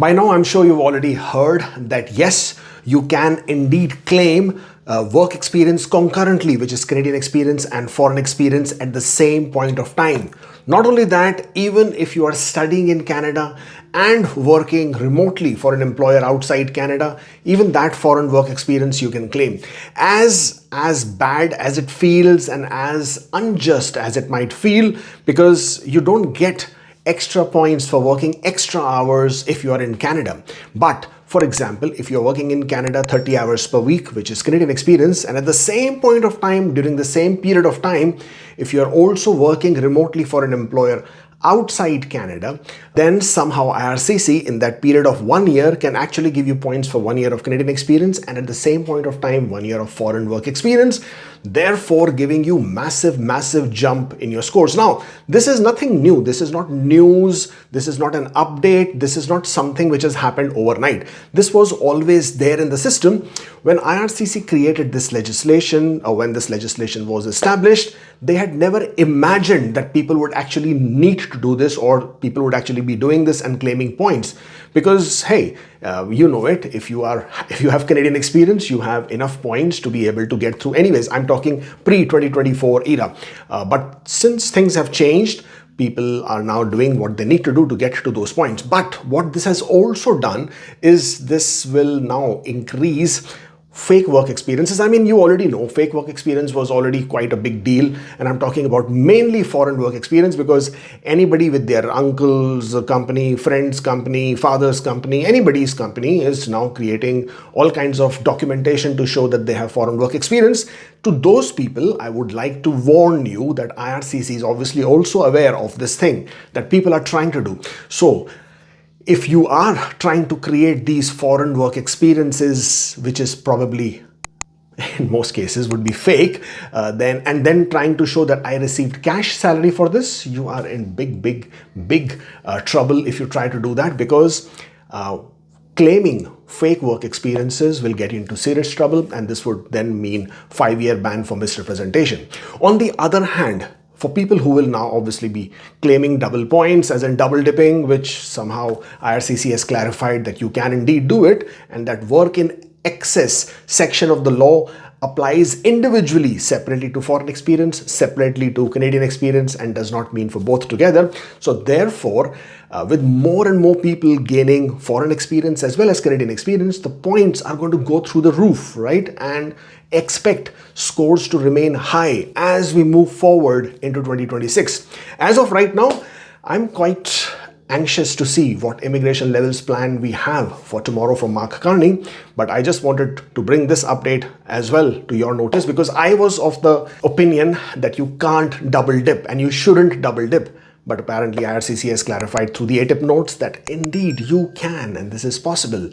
By now, I'm sure you've already heard that yes, you can indeed claim work experience concurrently, which is Canadian experience and foreign experience at the same point of time. Not only that, even if you are studying in Canada and working remotely for an employer outside Canada, even that foreign work experience you can claim. As bad as it feels and as unjust as it might feel, because you don't get extra points for working extra hours if you are in Canada. But for example, if you're working in Canada 30 hours per week, which is Canadian experience, and at the same point of time, during the same period of time, if you're also working remotely for an employer outside Canada, then somehow IRCC in that period of 1 year can actually give you points for 1 year of Canadian experience and at the same point of time 1 year of foreign work experience, therefore giving you massive jump in your scores. Now, this is nothing new. This is not news. This is not an update. This is not something which has happened overnight. This was always there in the system. When IRCC created this legislation, or when this legislation was established, they had never imagined that people would actually need to do this, or people would actually be doing this and claiming points. Because hey, you know it, if you have Canadian experience, you have enough points to be able to get through. Anyways, I'm talking pre-2024 era. But since things have changed, people are now doing what they need to do to get to those points. But what this has also done is this will now increase fake work experiences. I mean, you already know fake work experience was already quite a big deal, and I'm talking about mainly foreign work experience, because anybody with their uncle's company, friend's company, father's company, anybody's company is now creating all kinds of documentation to show that they have foreign work experience. To those people, I would like to warn you that IRCC is obviously also aware of this thing that people are trying to do. So if you are trying to create these foreign work experiences, which is probably in most cases would be fake, then trying to show that I received cash salary for this, you are in big trouble if you try to do that, because claiming fake work experiences will get you into serious trouble, and this would then mean 5-year ban for misrepresentation. On the other hand, for people who will now obviously be claiming double points, as in double dipping, which somehow IRCC has clarified that you can indeed do it, and that work in excess section of the law applies individually, separately to foreign experience, separately to Canadian experience, and does not mean for both together. So therefore, with more and more people gaining foreign experience as well as Canadian experience, the points are going to go through the roof, right? And expect scores to remain high as we move forward into 2026. As of right now, I'm quite anxious to see what immigration levels plan we have for tomorrow from Mark Carney, but I just wanted to bring this update as well to your notice, because I was of the opinion that you can't double dip and you shouldn't double dip. But apparently IRCC has clarified through the ATIP notes that indeed you can, and this is possible.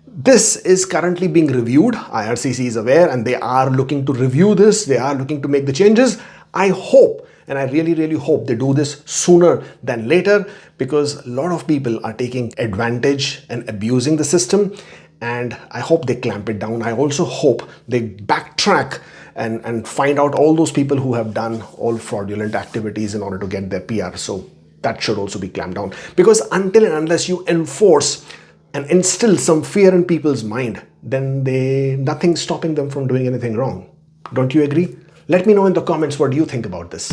This is currently being reviewed. IRCC is aware and they are looking to review this. They are looking to make the changes. I hope, and I really hope they do this sooner than later, because a lot of people are taking advantage and abusing the system, and I hope they clamp it down. I also hope they backtrack and find out all those people who have done all fraudulent activities in order to get their PR. So that should also be clamped down, because until and unless you enforce and instill some fear in people's mind, then nothing's stopping them from doing anything wrong. Don't you agree? Let me know in the comments what you think about this.